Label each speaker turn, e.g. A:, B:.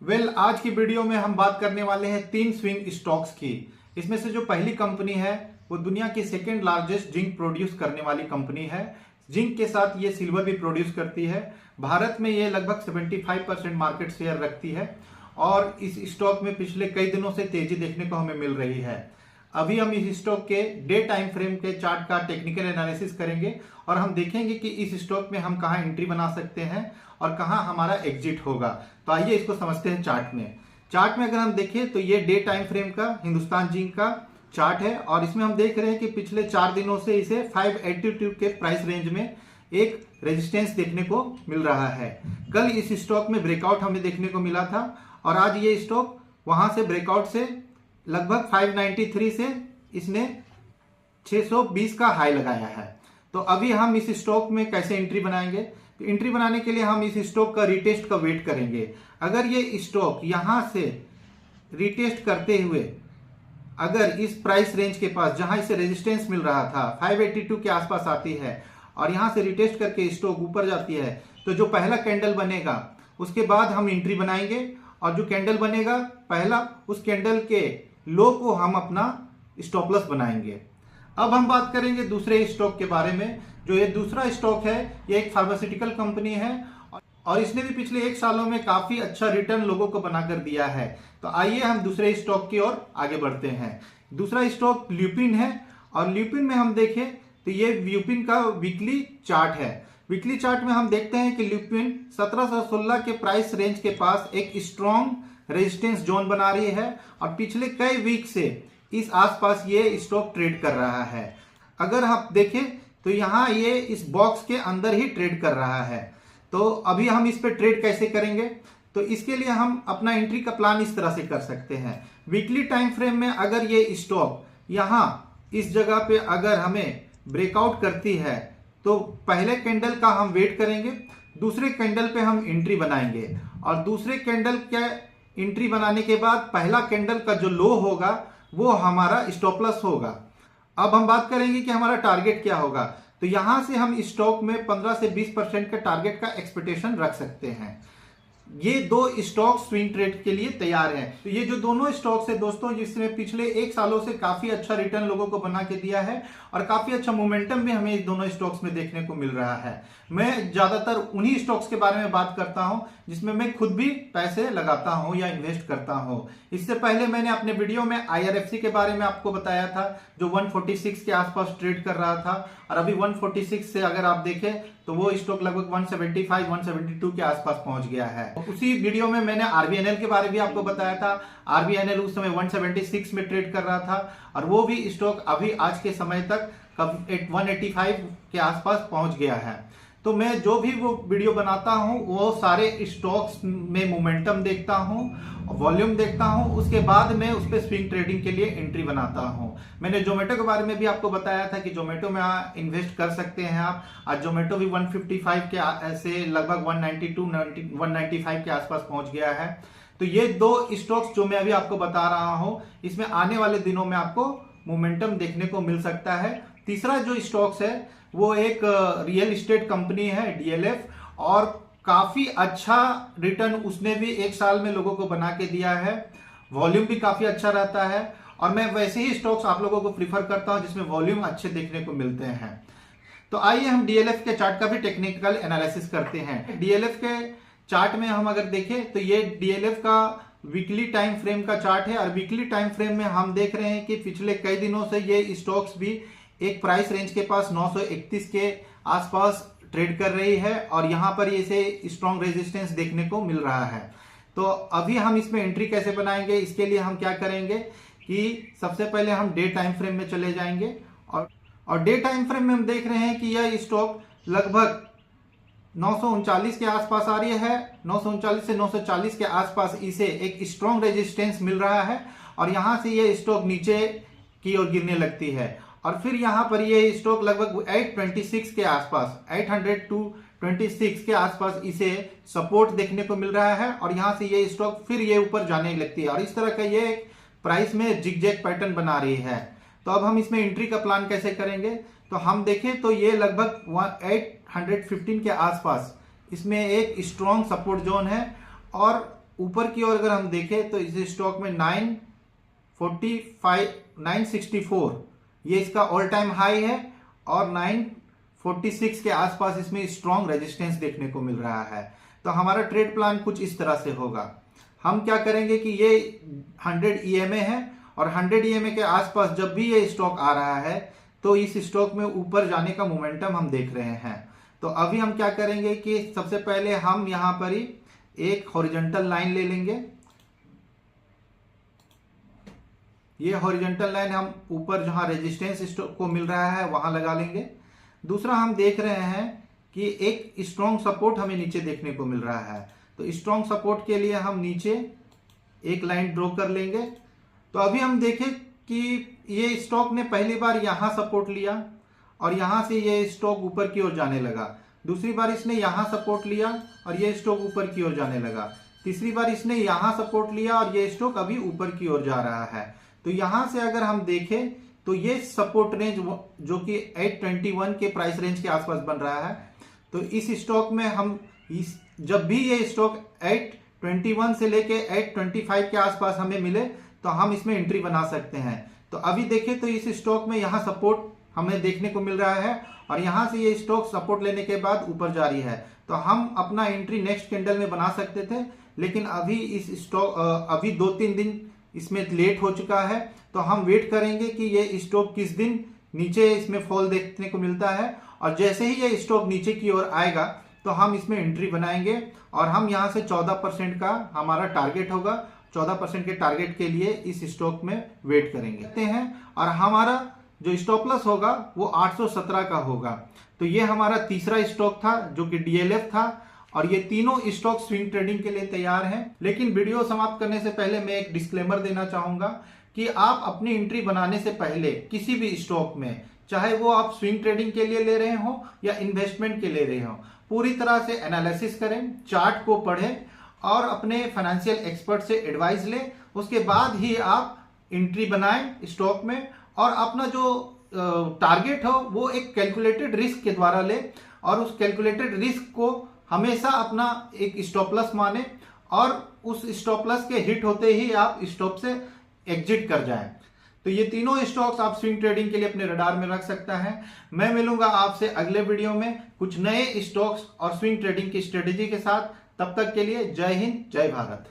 A: आज की वीडियो में हम बात करने वाले हैं तीन स्विंग स्टॉक्स की। इसमें से जो पहली कंपनी है वो दुनिया की सेकेंड लार्जेस्ट जिंक प्रोड्यूस करने वाली कंपनी है। जिंक के साथ ये सिल्वर भी प्रोड्यूस करती है। भारत में ये लगभग 75% मार्केट शेयर रखती है और इस स्टॉक में पिछले कई दिनों से तेजी देखने को हमें मिल रही है। अभी हम इस स्टॉक के डे टाइम फ्रेम के चार्ट का टेक्निकल एनालिसिस करेंगे और हम देखेंगे कि इस स्टॉक में हम कहां एंट्री बना सकते हैं और कहां हमारा एग्जिट होगा। तो आइए इसको समझते हैं। चार्ट में अगर हम देखें तो ये डे टाइम फ्रेम का हिंदुस्तान जिंक का चार्ट है और इसमें हम देख रहे हैं कि पिछले 4 दिनों से इसे 582 के प्राइस रेंज में एक रेजिस्टेंस देखने को मिल रहा है। कल इस स्टॉक में ब्रेकआउट हमें देखने को मिला था और आज ये स्टॉक वहां से ब्रेकआउट से लगभग 593 से इसने 620 का हाई लगाया है। तो अभी हम इस स्टॉक में कैसे एंट्री बनाएंगे? तो एंट्री बनाने के लिए हम इस स्टॉक का रिटेस्ट का वेट करेंगे। अगर ये स्टॉक यहां से रिटेस्ट करते हुए अगर इस प्राइस रेंज के पास जहां इसे रेजिस्टेंस मिल रहा था 582 के आसपास आती है और यहां से रिटेस्ट करके स्टॉक ऊपर जाती है तो जो पहला कैंडल बनेगा उसके बाद हम एंट्री बनाएंगे और जो कैंडल बनेगा पहला उस कैंडल के लो को हम अपना स्टॉप लॉस बनाएंगे। अब हम बात करेंगे दूसरे स्टॉक के बारे में। जो ये दूसरा स्टॉक है ये एक फार्मास्यूटिकल कंपनी है और इसने भी पिछले 1 सालों में काफी अच्छा रिटर्न लोगों को बनाकर दिया है। तो आइए हम दूसरे स्टॉक की ओर आगे बढ़ते हैं। दूसरा स्टॉक ल्यूपिन है और ल्यूपिन में हम देखें तो ये ल्यूपिन का वीकली चार्ट है। वीकली चार्ट में हम देखते हैं कि ल्यूपिन 1716 के प्राइस रेंज के पास एक स्ट्रॉन्ग रेजिस्टेंस जोन बना रही है और पिछले कई वीक से इस आसपास ये स्टॉक ट्रेड कर रहा है। अगर हम देखें तो यहां ये इस बॉक्स के अंदर ही ट्रेड कर रहा है। तो अभी हम इस पे ट्रेड कैसे करेंगे? तो इसके लिए हम अपना एंट्री का प्लान इस तरह से कर सकते हैं। वीकली टाइम फ्रेम में अगर ये स्टॉक यहां इस जगह पे अगर हमें ब्रेकआउट करती है तो पहले कैंडल का हम वेट करेंगे, दूसरे कैंडल पे हम एंट्री बनाएंगे और दूसरे कैंडल के एंट्री बनाने के बाद पहला कैंडल का जो लो होगा वो हमारा स्टॉप लॉस होगा। अब हम बात करेंगे कि हमारा टारगेट क्या होगा। तो यहां से हम स्टॉक में 15 से 20% का टारगेट का एक्सपेक्टेशन रख सकते हैं। ये दो स्टॉक स्विंग ट्रेड के लिए तैयार हैं। तो ये जो दोनों स्टॉक्स है दोस्तों जिसमें पिछले 1 सालों से काफी अच्छा रिटर्न लोगों को बना के दिया है और काफी अच्छा मोमेंटम भी हमें इस दोनों स्टॉक्स में देखने को मिल रहा है। मैं ज्यादातर उन्हीं स्टॉक्स के बारे में बात करता हूं जिसमें मैं खुद भी पैसे लगाता हूं या इन्वेस्ट करता हूं। इससे पहले मैंने अपने वीडियो में IRFC के बारे में आपको बताया था जो 146 के आसपास ट्रेड कर रहा था और अभी 146 से अगर आप देखें तो वो स्टॉक लगभग 175 172 के आसपास पहुंच गया है। उसी वीडियो में मैंने RVNL के बारे में भी आपको बताया था। RVNL उस समय 176 में ट्रेड कर रहा था और वो भी स्टॉक अभी आज के समय तक 185 के आसपास पहुंच गया है। तो मैं जो भी वो वीडियो बनाता हूं वो सारे स्टॉक्स में मोमेंटम देखता हूं, वॉल्यूम देखता हूं, उसके बाद मैं उस पर स्विंग ट्रेडिंग के लिए एंट्री बनाता हूं। मैंने जोमेटो के बारे में भी आपको बताया था कि जोमेटो में इन्वेस्ट कर सकते हैं आप। आज जोमेटो भी 155 के ऐसे लगभग 192 195 के आसपास पहुंच गया है। तो ये दो स्टॉक्स जो मैं अभी आपको बता रहा हूं इसमें आने वाले दिनों में आपको मोमेंटम देखने को मिल सकता है। तीसरा जो स्टॉक्स है वो एक रियल एस्टेट कंपनी है DLF और काफी अच्छा रिटर्न उसने भी 1 साल में लोगों को बना के दिया है। वॉल्यूम भी काफी अच्छा रहता है और मैं वैसे ही स्टॉक्स आप लोगों को प्रीफर करता हूं जिसमें वॉल्यूम अच्छे देखने को मिलते हैं। तो आइए हम DLF के चार्ट का भी टेक्निकल एनालिसिस करते हैं। DLF के चार्ट में हम अगर देखें तो ये DLF का वीकली टाइम फ्रेम का चार्ट है और वीकली टाइम फ्रेम में हम देख रहे हैं कि पिछले कई दिनों से ये स्टॉक्स भी एक प्राइस रेंज के पास 931 के आसपास ट्रेड कर रही है और यहां पर इसे स्ट्रॉन्ग रेजिस्टेंस देखने को मिल रहा है। तो अभी हम इसमें एंट्री कैसे बनाएंगे? इसके लिए हम क्या करेंगे कि सबसे पहले हम डे टाइम फ्रेम में चले जाएंगे और डे टाइम फ्रेम में हम देख रहे हैं कि यह स्टॉक लगभग 939 के आसपास आ रही है। 939 से 940 के आसपास इसे एक स्ट्रॉन्ग रेजिस्टेंस मिल रहा है और यहां से ये स्टॉक नीचे की ओर गिरने लगती है और फिर यहां पर ये स्टॉक लगभग 826 के आसपास 826 के आसपास इसे सपोर्ट देखने को मिल रहा है और यहां से ये स्टॉक फिर ये ऊपर जाने लगती है और इस तरह का ये प्राइस में जिगजैग पैटर्न बना रही है। तो अब हम इसमें एंट्री का प्लान कैसे करेंगे? तो हम देखें तो ये लगभग 815 के आसपास इसमें एक स्ट्रॉन्ग सपोर्ट जोन है और ऊपर की ओर अगर हम देखें तो इस स्टॉक में 964 ये इसका ऑल टाइम हाई है और 946 के आसपास इसमें स्ट्रॉन्ग रेजिस्टेंस देखने को मिल रहा है। तो हमारा ट्रेड प्लान कुछ इस तरह से होगा। हम क्या करेंगे कि ये 100 EMA है और 100 EMA के आसपास जब भी ये स्टॉक आ रहा है तो इस स्टॉक में ऊपर जाने का मोमेंटम हम देख रहे हैं। तो अभी हम क्या करेंगे कि सबसे पहले हम यहां पर ही एक हॉरिजॉन्टल लाइन ले लेंगे। ये हॉरिजॉन्टल लाइन हम ऊपर जहां रेजिस्टेंस स्टॉक को मिल रहा है वहां लगा लेंगे। दूसरा हम देख रहे हैं कि एक स्ट्रॉन्ग सपोर्ट हमें नीचे देखने को मिल रहा है। तो स्ट्रॉन्ग सपोर्ट के लिए हम नीचे एक लाइन ड्रॉ कर लेंगे। तो अभी हम देखें कि ये स्टॉक ने पहली बार यहां सपोर्ट लिया और यहां से ये स्टॉक ऊपर की ओर जाने लगा। दूसरी बार इसने यहां सपोर्ट लिया और ये स्टॉक ऊपर की ओर जाने लगा। तीसरी बार इसने यहां सपोर्ट लिया और ये स्टॉक अभी ऊपर की ओर जा रहा है। तो यहां से अगर हम देखें तो ये सपोर्ट रेंज जो कि 821 के प्राइस रेंज के आसपास बन रहा है। तो इस स्टॉक में हम जब भी ये स्टॉक 821 से लेके 825 के आसपास हमें मिले तो हम इसमें एंट्री बना सकते हैं। तो अभी देखें तो इस स्टॉक में यहां सपोर्ट हमें देखने को मिल रहा है और यहां से ये स्टॉक सपोर्ट लेने के बाद ऊपर जा रही है। तो हम अपना एंट्री नेक्स्ट कैंडल में बना सकते थे, लेकिन अभी इस स्टॉक अभी 2-3 दिन इसमें लेट हो चुका है। तो हम वेट करेंगे कि ये स्टॉक किस दिन नीचे इसमें फॉल देखने को मिलता है और जैसे ही ये स्टॉक नीचे की ओर आएगा तो हम इसमें एंट्री बनाएंगे और हम यहां से 14% का हमारा टारगेट होगा। 14% के टारगेट के लिए इस स्टॉक में वेट करेंगे और हमारा जो स्टॉप लॉस होगा वो 817 का होगा। तो ये हमारा तीसरा स्टॉक था जो कि DLF था और ये तीनों स्टॉक स्विंग ट्रेडिंग के लिए तैयार हैं। लेकिन वीडियो समाप्त करने से पहले मैं एक डिस्क्लेमर देना चाहूंगा कि आप अपनी एंट्री बनाने से पहले किसी भी स्टॉक में, चाहे वो आप स्विंग ट्रेडिंग के लिए ले रहे हो या इन्वेस्टमेंट के ले रहे हो, पूरी तरह से एनालिसिस करें, चार्ट को पढ़ें और अपने फाइनेंशियल एक्सपर्ट से एडवाइस लें। उसके बाद ही आप एंट्री बनाएं स्टॉक में और अपना जो टारगेट हो वो एक कैलकुलेटेड रिस्क के द्वारा ले और उस कैलकुलेटेड रिस्क को हमेशा अपना एक स्टॉप लॉस माने और उस स्टॉप लॉस के हिट होते ही आप स्टॉप से एग्जिट कर जाएं। तो ये तीनों स्टॉक्स आप स्विंग ट्रेडिंग के लिए अपने रडार में रख सकता है। मैं मिलूंगा आपसे अगले वीडियो में कुछ नए स्टॉक्स और स्विंग ट्रेडिंग की स्ट्रेटेजी के साथ। तब तक के लिए जय हिंद, जय भारत।